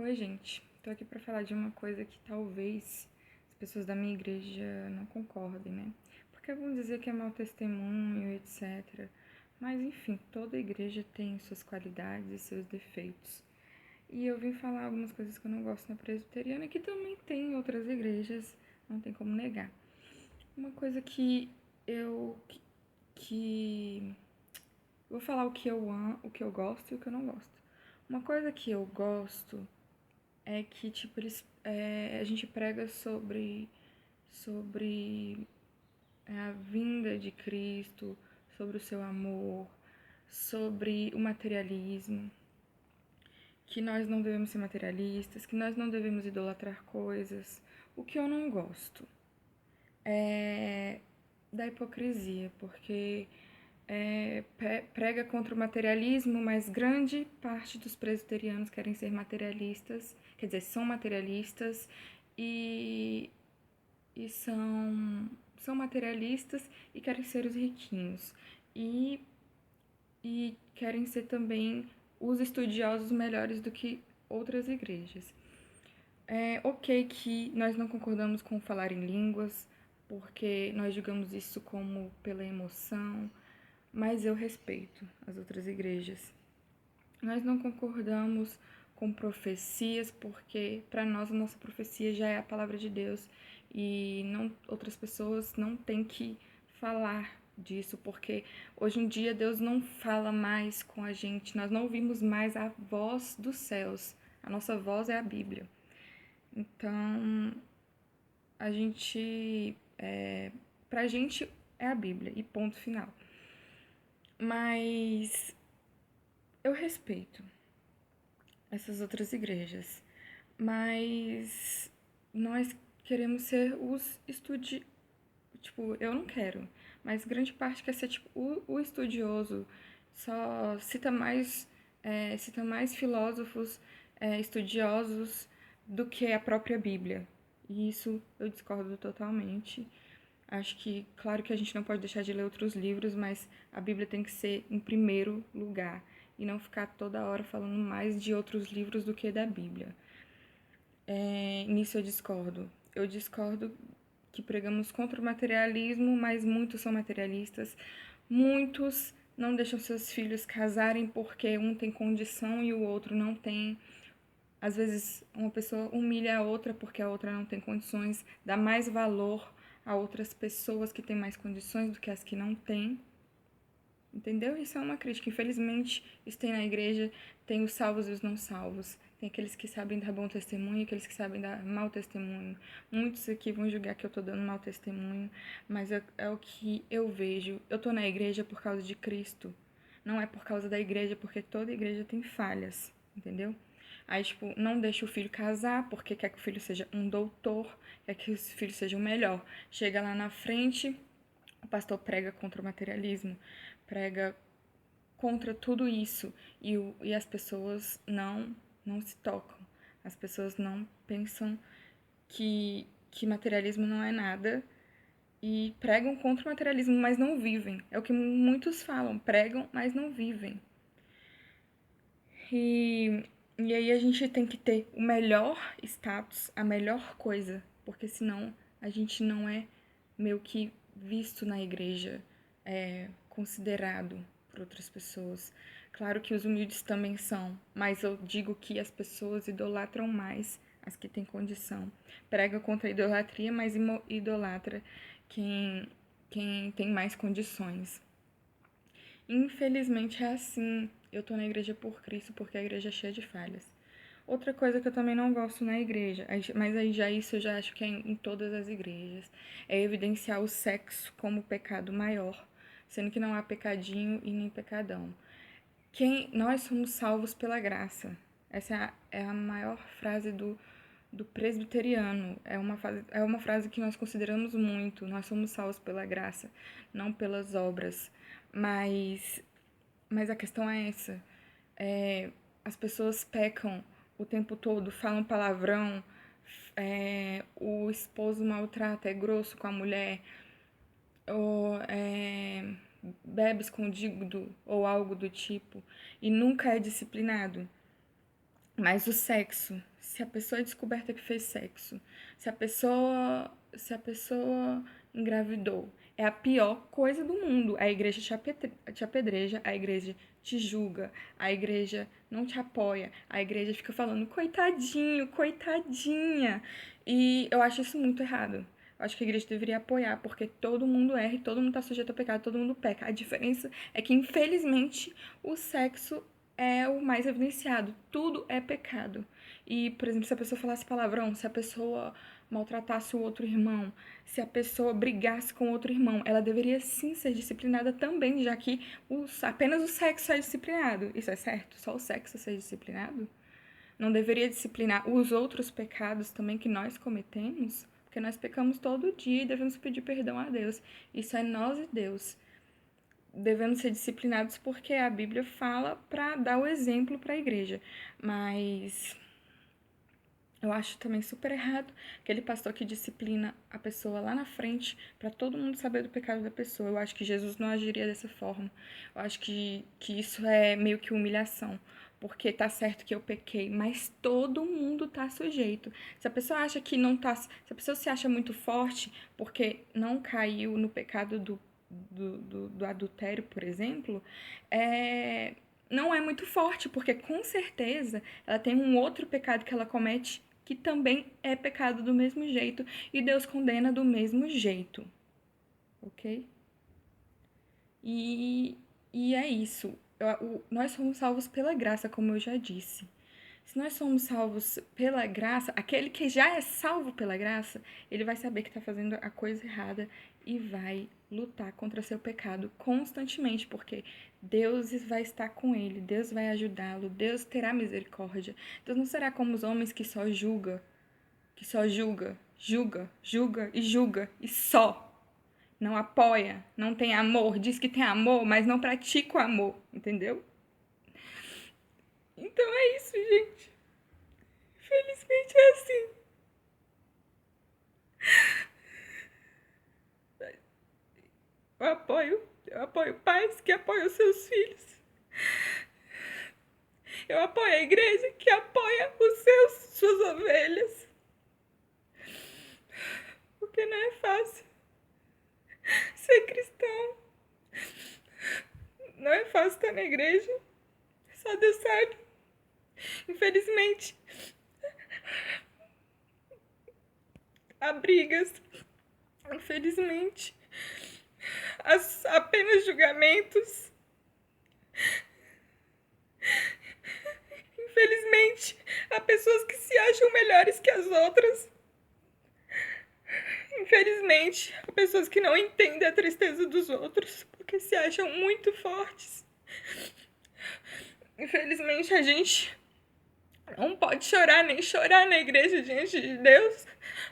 Oi, gente. Tô aqui pra falar de uma coisa que talvez as pessoas da minha igreja não concordem, né? Porque vão dizer que é mau testemunho, etc. Mas, enfim, toda igreja tem suas qualidades e seus defeitos. E eu vim falar algumas coisas que eu não gosto na presbiteriana, que também tem em outras igrejas, não tem como negar. Uma coisa que eu... que... Vou falar o que eu amo, o que eu gosto e o que eu não gosto. Uma coisa que eu gosto é que, tipo, a gente prega sobre a vinda de Cristo, sobre o seu amor, sobre o materialismo, que nós não devemos ser materialistas, que nós não devemos idolatrar coisas. O que eu não gosto é da hipocrisia, porque prega contra o materialismo, mas grande parte dos presbiterianos querem ser materialistas, quer dizer, são materialistas e, e são materialistas e querem ser os riquinhos. E, e querem ser também os estudiosos melhores do que outras igrejas. É ok que nós não concordamos com falar em línguas, porque nós julgamos isso como pela emoção, mas eu respeito as outras igrejas. Nós não concordamos com profecias, porque para nós a nossa profecia já é a palavra de Deus e outras pessoas não têm que falar disso, porque hoje em dia Deus não fala mais com a gente, nós não ouvimos mais a voz dos céus, a nossa voz é a Bíblia. Então, pra gente é a Bíblia e ponto final. Mas eu respeito essas outras igrejas, mas nós queremos ser os tipo, eu não quero, mas grande parte quer ser tipo o estudioso, só cita mais filósofos estudiosos do que a própria Bíblia. E isso eu discordo totalmente. Acho que, claro que a gente não pode deixar de ler outros livros, mas a Bíblia tem que ser em primeiro lugar e não ficar toda hora falando mais de outros livros do que da Bíblia. Nisso eu discordo. Eu discordo que pregamos contra o materialismo, mas muitos são materialistas. Muitos não deixam seus filhos casarem porque um tem condição e o outro não tem. Às vezes, uma pessoa humilha a outra porque a outra não tem condições, dá mais valor a outras pessoas que têm mais condições do que as que não têm. Entendeu? Isso é uma crítica. Infelizmente, isso tem na igreja, tem os salvos e os não salvos. Tem aqueles que sabem dar bom testemunho e aqueles que sabem dar mau testemunho. Muitos aqui vão julgar que eu tô dando mau testemunho, mas é o que eu vejo. Eu tô na igreja por causa de Cristo. Não é por causa da igreja, porque toda igreja tem falhas, entendeu? Aí, tipo, não deixa o filho casar porque quer que o filho seja um doutor, quer que o filho seja o melhor. Chega lá na frente, o pastor prega contra o materialismo, prega contra tudo isso e as pessoas não se tocam. As pessoas não pensam que materialismo não é nada e pregam contra o materialismo, mas não vivem. É o que muitos falam, pregam, mas não vivem. E aí a gente tem que ter o melhor status, a melhor coisa, porque senão a gente não é meio que visto na igreja, considerado por outras pessoas. Claro que os humildes também são, mas eu digo que as pessoas idolatram mais as que têm condição. Prega contra a idolatria, mas idolatra quem, quem tem mais condições. Infelizmente é assim. Eu tô na igreja por Cristo porque a igreja é cheia de falhas. Outra coisa que eu também não gosto na igreja, mas aí já isso eu já acho que é em todas as igrejas, é evidenciar o sexo como pecado maior, sendo que não há pecadinho e nem pecadão. Nós somos salvos pela graça. Essa é a maior frase do presbiteriano. É uma frase que nós consideramos muito. Nós somos salvos pela graça, não pelas obras. Mas a questão é essa. As pessoas pecam o tempo todo, falam palavrão, o esposo maltrata, é grosso com a mulher, ou bebe escondido, ou algo do tipo, e nunca é disciplinado. Mas o sexo, se a pessoa é descoberta que fez sexo, se a pessoa engravidou, é a pior coisa do mundo. A igreja te apedreja, a igreja te julga, a igreja não te apoia, a igreja fica falando coitadinho, coitadinha. E eu acho isso muito errado. Eu acho que a igreja deveria apoiar, porque todo mundo erra e todo mundo está sujeito a pecado, todo mundo peca. A diferença é que, infelizmente, o sexo é o mais evidenciado. Tudo é pecado. E, por exemplo, se a pessoa falasse palavrão, se a pessoa maltratasse o outro irmão, se a pessoa brigasse com o outro irmão, ela deveria sim ser disciplinada também, já que apenas o sexo é disciplinado. Isso é certo? Só o sexo ser disciplinado? Não deveria disciplinar os outros pecados também que nós cometemos? Porque nós pecamos todo dia e devemos pedir perdão a Deus. Isso é nós e Deus. Devemos ser disciplinados porque a Bíblia fala para dar o exemplo para a igreja. Mas eu acho também super errado aquele pastor que disciplina a pessoa lá na frente para todo mundo saber do pecado da pessoa. Eu acho que Jesus não agiria dessa forma. Eu acho que isso é meio que humilhação. Porque tá certo que eu pequei, mas todo mundo tá sujeito. Se a pessoa acha que não tá. Se a pessoa se acha muito forte porque não caiu no pecado do adultério, por exemplo, não é muito forte, porque com certeza ela tem um outro pecado que ela comete que também é pecado do mesmo jeito e Deus condena do mesmo jeito, ok? E, e é isso. Nós somos salvos pela graça, como eu já disse. Se nós somos salvos pela graça, aquele que já é salvo pela graça, ele vai saber que está fazendo a coisa errada e vai lutar contra seu pecado constantemente, porque Deus vai estar com ele, Deus vai ajudá-lo, Deus terá misericórdia. Deus não será como os homens que só julga, julga, julga e julga e só. Não apoia, não tem amor, diz que tem amor, mas não pratica o amor, entendeu? Então é isso, gente. Felizmente é assim. Eu apoio pais que apoiam seus filhos. Eu apoio a igreja que apoia suas ovelhas. Porque não é fácil ser cristão. Não é fácil estar na igreja. Só Deus sabe. Infelizmente, há brigas. Infelizmente, há apenas julgamentos. Infelizmente, há pessoas que se acham melhores que as outras. Infelizmente, há pessoas que não entendem a tristeza dos outros porque se acham muito fortes. Infelizmente, a gente não pode chorar nem chorar na igreja diante de Deus,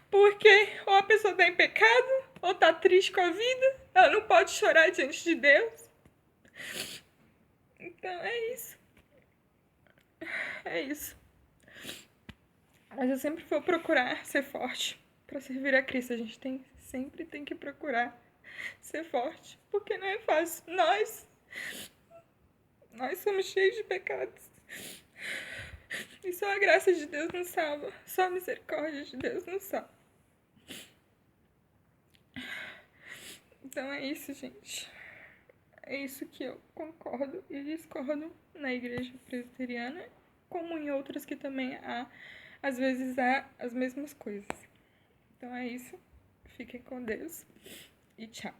porque ou a pessoa está em pecado, ou está triste com a vida, ela não pode chorar diante de Deus. Então é isso. É isso. Mas eu sempre vou procurar ser forte para servir a Cristo. A gente sempre tem que procurar ser forte, porque não é fácil. Nós somos cheios de pecados. E só a graça de Deus nos salva. Só a misericórdia de Deus nos salva. Então é isso, gente. É isso que eu concordo e discordo na igreja presbiteriana, como em outras que também às vezes há as mesmas coisas. Então é isso. Fiquem com Deus e tchau.